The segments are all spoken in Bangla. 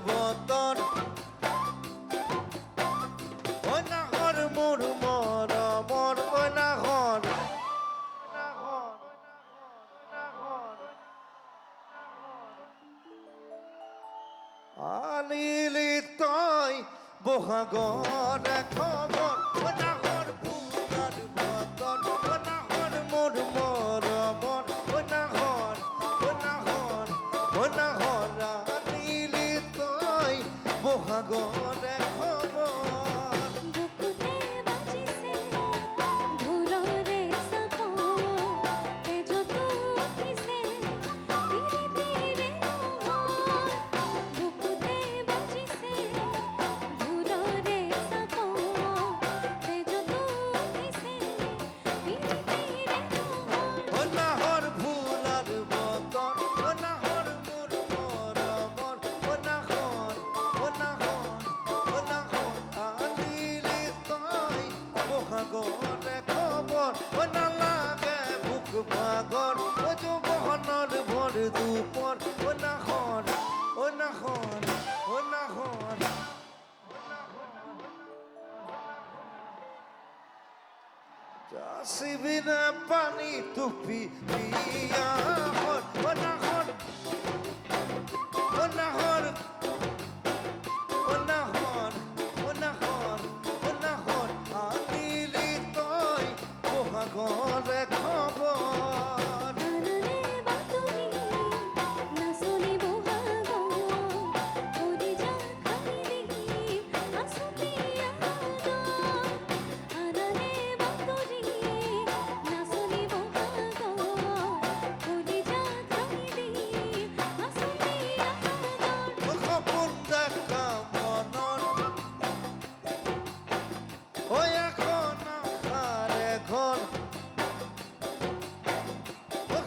বতন ওই নাহর মোর মরমর ওই নাহর আনিলি তই বহাগর খবর ওই নাহর ফুলার বতন ওই নাহর মোর মরমর ওই নাহর আনিলি তই বহাগর খবর পাগর ও যৌবনের ভর দুপর ও নাহর ও নাহর ও নাহর যাসিবি না পানি তুপি পিয়া ও নাহর ও নাহর ও নাহর ও নাহর ও নাহর আনিলি তই বহাগরে খবর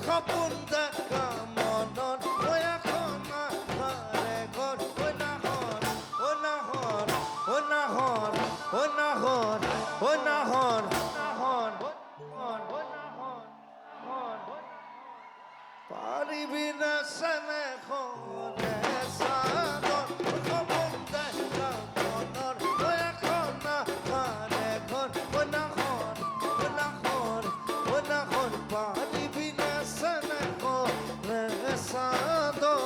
খপন দেখা মনন ওই এখন ঘরে ঘর ও নাহর ও নাহর ও নাহর ও নাহর ও নাহর পারিবি না সনে খরে সাগর খপন দেখা মনন ওই এখন ঘরে ঘর ও নাহর ও নাহর ও নাহর পারিবি না সনে খরে সাগর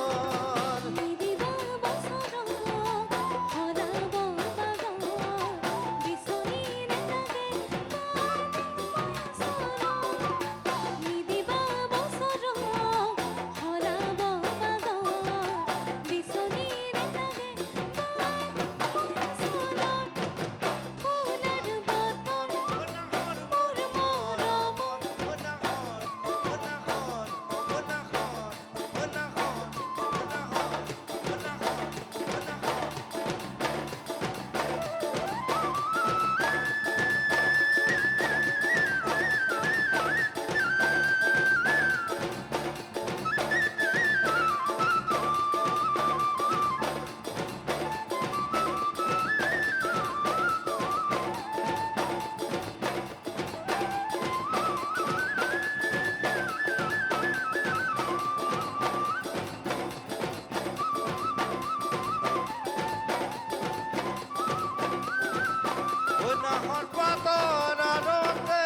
নাহর পাতর আরতে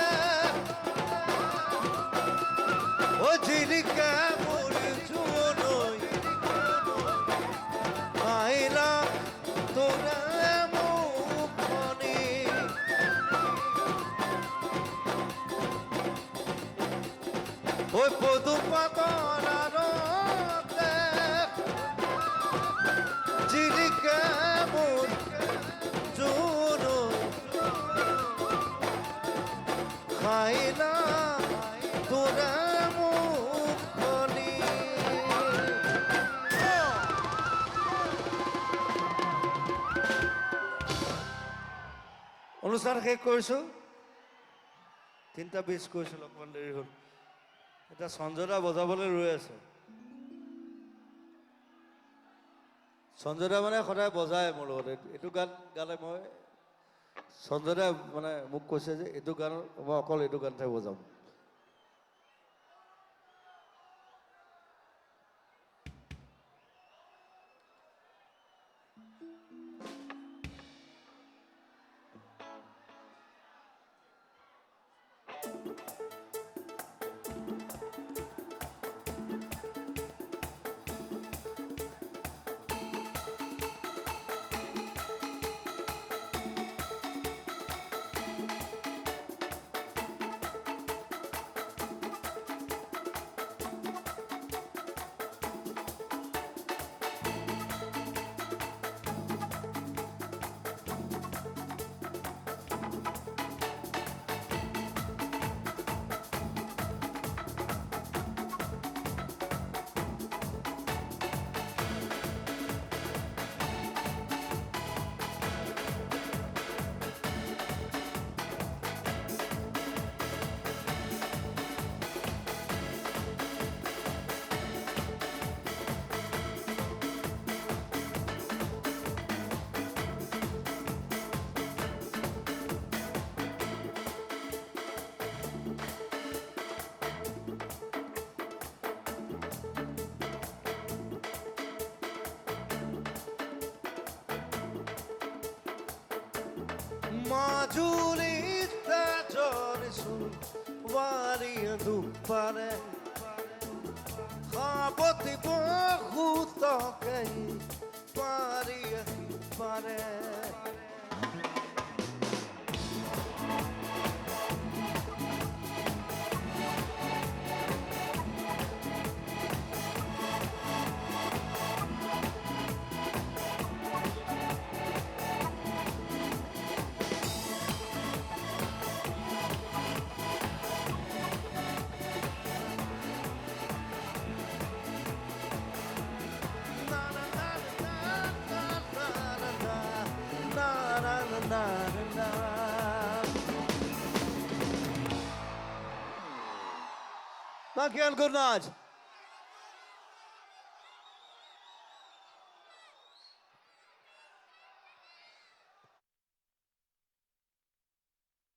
ও ঝিলিকা মোর চুনই আইলা তোরা মুখনি ওই পদুম পাতর আরতে ঝিলিকা মোর চুনই খাইলা তোরা মুখনি অনুষ্ঠান শেষ কৰিছোঁ 3:20 কৈছিল অকণমান দেৰি হ'ল এতিয়া সঞ্জয়দা বজাবলৈ ৰৈ আছে সঞ্জয়দা মানে সদায় বজায় মোৰ লগত এইটো গান গালে মই সঞ্জয়দা মানে মোক কৈছে যে এইটো গান মই অকল এইটো গানহে বজাম 마주리 따져리수 와리야 두파레 하버티 보후떡이 와리야 두파레 Thank you and good night.